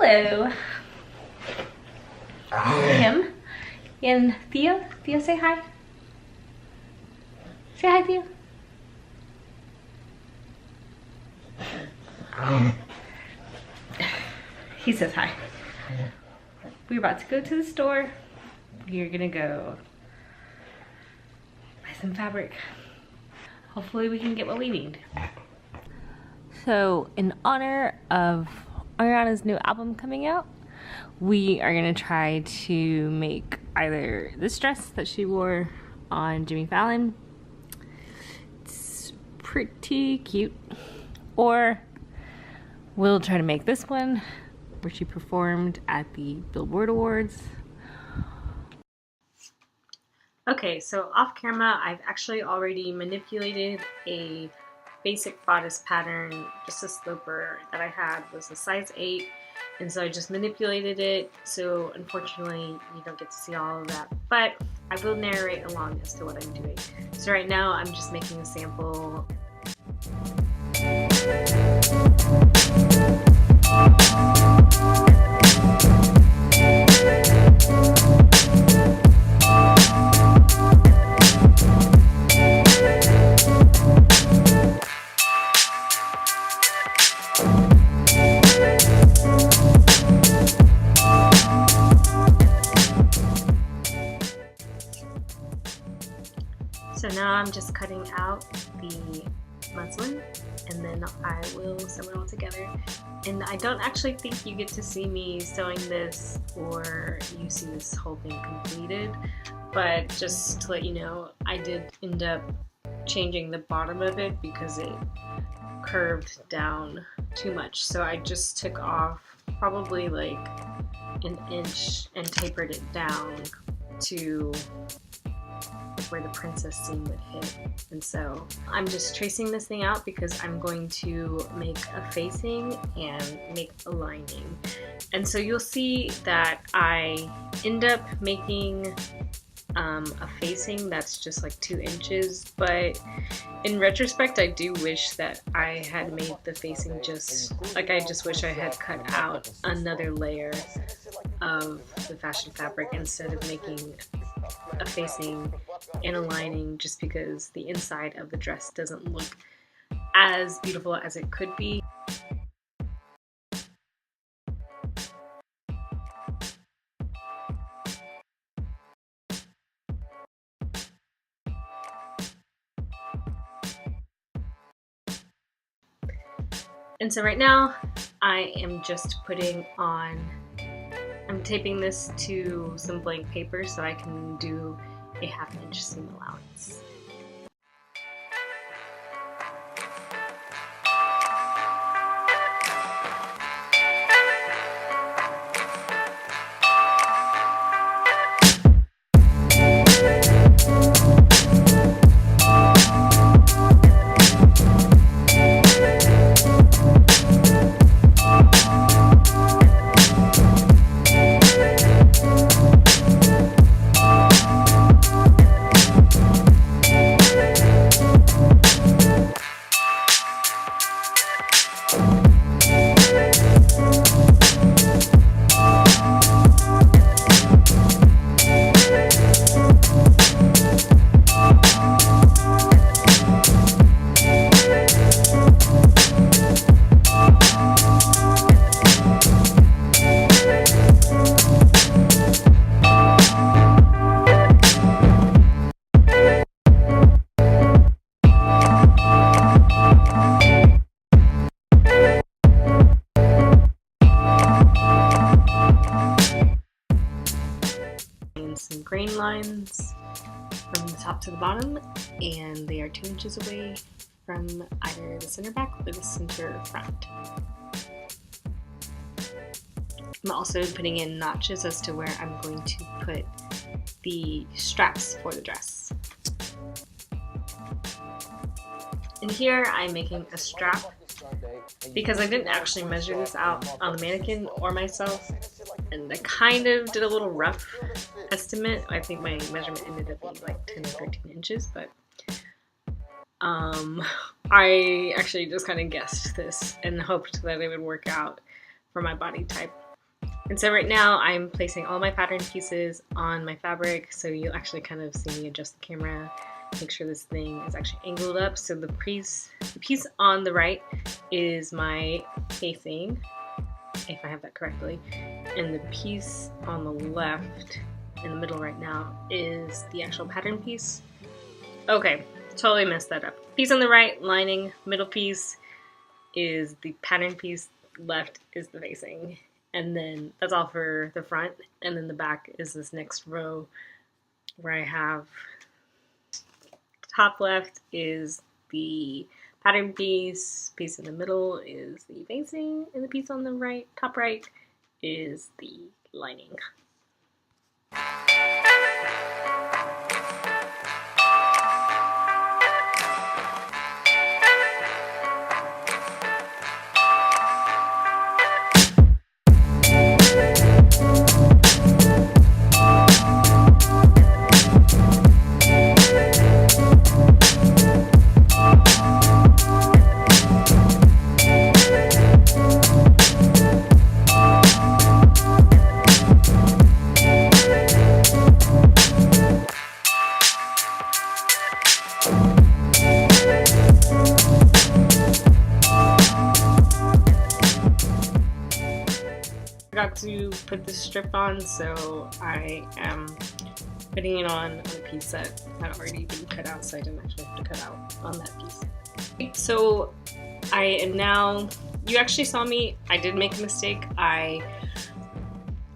Hello. Kim and Theo. Theo, say hi. Say hi, Theo. He says hi. We're about to go to the store. We're gonna go buy some fabric. Hopefully we can get what we need. So in honor of Ariana's new album coming out, we are gonna try to make either this dress that she wore on Jimmy Fallon, it's pretty cute, or we'll try to make this one where she performed at the Billboard Awards. Okay, so off camera, I've actually already manipulated a basic bodice pattern. Just a sloper that I had was a size 8, and so I just manipulated it. So unfortunately, you don't get to see all of that, but I will narrate along as to what I'm doing. So right now, I'm just making a sample. So now I'm just cutting out the muslin, and then I will sew it all together. And I don't actually think you get to see me sewing this or you see this whole thing completed, but just to let you know, I did end up changing the bottom of it because it curved down too much. So I just took off probably like an inch and tapered it down to where the princess seam would hit. And so I'm just tracing this thing out because I'm going to make a facing and make a lining. And so you'll see that I end up making a facing that's just like 2 inches, but in retrospect I do wish that I had made the facing just like, I just wish I had cut out another layer of the fashion fabric instead of making a facing and a lining, just because the inside of the dress doesn't look as beautiful as it could be. And so right now I am just putting on, I'm taping this to some blank paper so I can do a 1/2 inch seam allowance. Some grain lines from the top to the bottom, and they are 2 inches away from either the center back or the center front. I'm also putting in notches as to where I'm going to put the straps for the dress. And here I'm making a strap because I didn't actually measure this out on the mannequin or myself, and I kind of did a little rough estimate. I think my measurement ended up being like 10 or 13 inches, but I actually just kind of guessed this and hoped that it would work out for my body type. And so right now I'm placing all my pattern pieces on my fabric, so you'll actually kind of see me adjust the camera, make sure this thing is actually angled up. So the piece on the right is my facing, if I have that correctly, and the piece on the left in the middle right now is the actual pattern piece. Okay, totally messed that up. Piece on the right, lining, middle piece is the pattern piece, left is the facing. And then that's all for the front, and then the back is this next row where I have top left is the pattern piece in the middle is the facing, and the piece on the right, top right, is the lining. Forgot to put this strip on, so I am putting it on a piece that had already been cut out, so I didn't actually have to cut out on that piece. So I am now, you actually saw me, I did make a mistake. I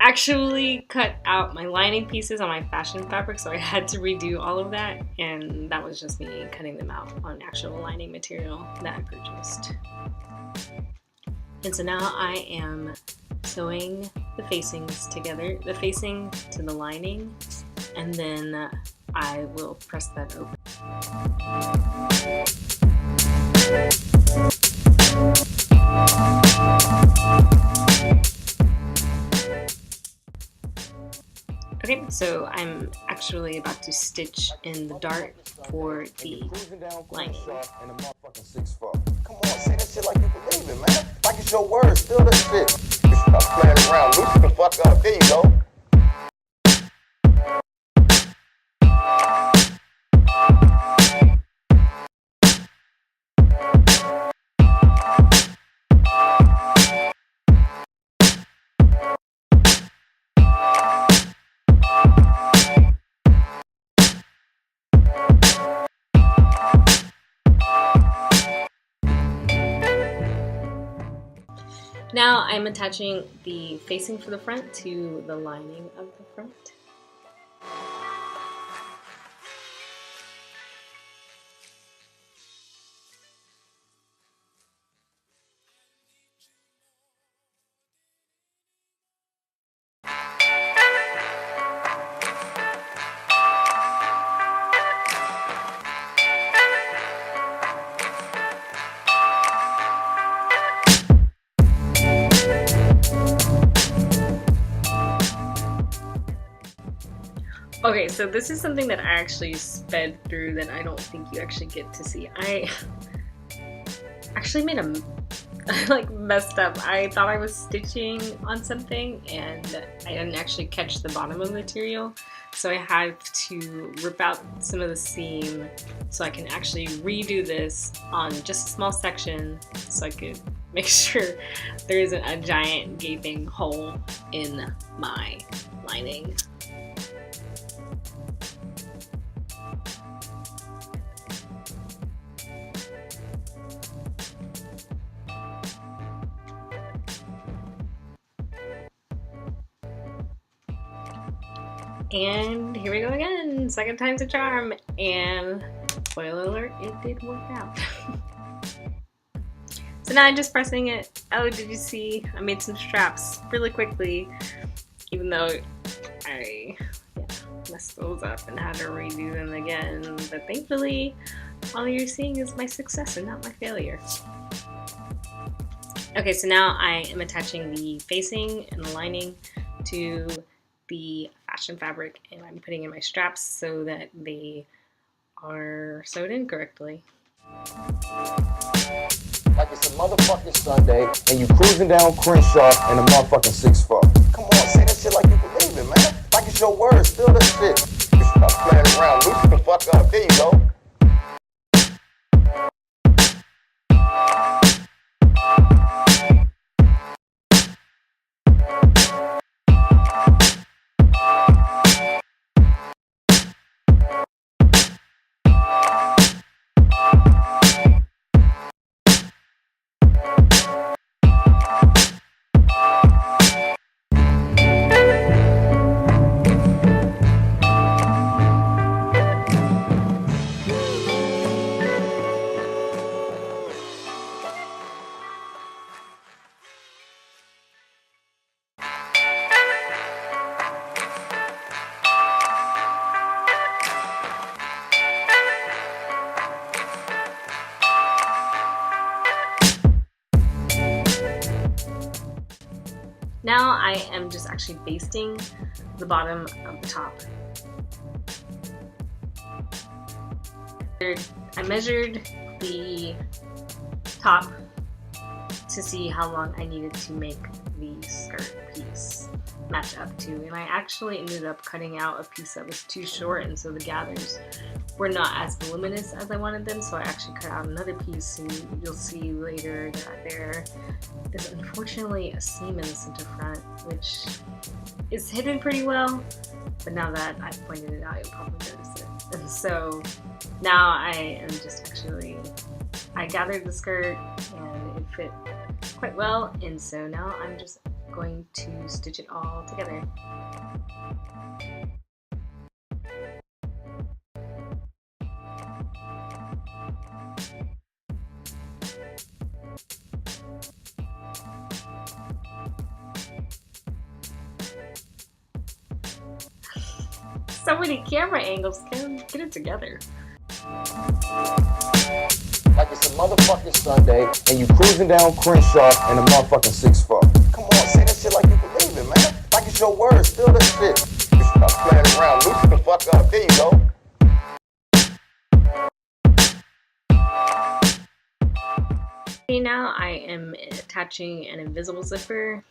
actually cut out my lining pieces on my fashion fabric, so I had to redo all of that, and that was just me cutting them out on actual lining material that I purchased. And so now I am sewing the facings together, the facing to the lining, and then I will press that open. Okay, so I'm actually about to stitch in the dart for the lining. Come on, say that shit like you believe it, man. Like it's your word, still that shit. Stop playing around, loosen the fuck up. There you go. Now I'm attaching the facing for the front to the lining of the front. Okay, so this is something that I actually sped through that I don't think you actually get to see. I actually made messed up. I thought I was stitching on something and I didn't actually catch the bottom of the material. So I had to rip out some of the seam so I can actually redo this on just a small section so I could make sure there isn't a giant gaping hole in my lining. And here we go again, second time's a charm, and spoiler alert, it did work out. So now I'm just pressing it. Oh, did you see? I made some straps really quickly, even though I messed those up and had to redo them again. But thankfully, all you're seeing is my success and not my failure. Okay, so now I am attaching the facing and the lining to the fashion fabric, and I'm putting in my straps so that they are sewed in correctly. Like it's a motherfucking Sunday and you cruising down Crenshaw in a motherfucking 6'4". Come it's your word, steal this shit. Stop playing around, loosen the fuck up. There you go. Now I am just actually basting the bottom of the top. I measured the top to see how long I needed to make the skirt piece match up to, and I actually ended up cutting out a piece that was too short, and so the gathers were not as voluminous as I wanted them, so I actually cut out another piece, and you'll see later that there is unfortunately a seam in the center front, which is hidden pretty well, but now that I've pointed it out, you'll probably notice it. And so now I am just actually, I gathered the skirt and it fit quite well, and so now I'm just going to stitch it all together. So many camera angles, Kim. Get it together. Like it's a motherfucking Sunday and you cruising down Crenshaw in a motherfucking 6'4". Come on, say that shit like you believe it, man. Like it's your word, steal this shit. Stop playing around, loosen the fuck up. There you go. Now I am attaching an invisible zipper.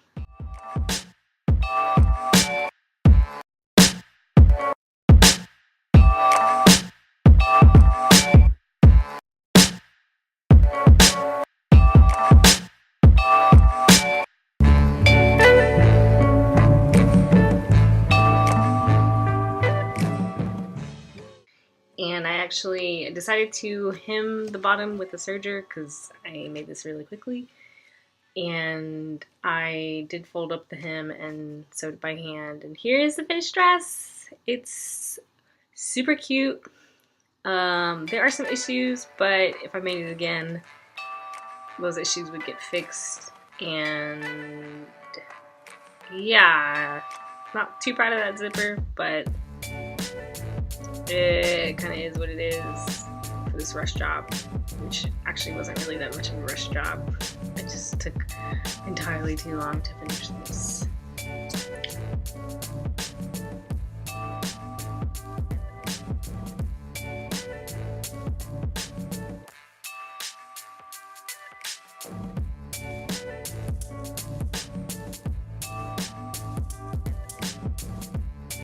And I actually decided to hem the bottom with a serger because I made this really quickly. And I did fold up the hem and sewed it by hand. And here's the finished dress. It's super cute. There are some issues, but if I made it again, those issues would get fixed. And yeah, not too proud of that zipper, but it kind of is what it is for this rush job, which actually wasn't really that much of a rush job. It just took entirely too long to finish this.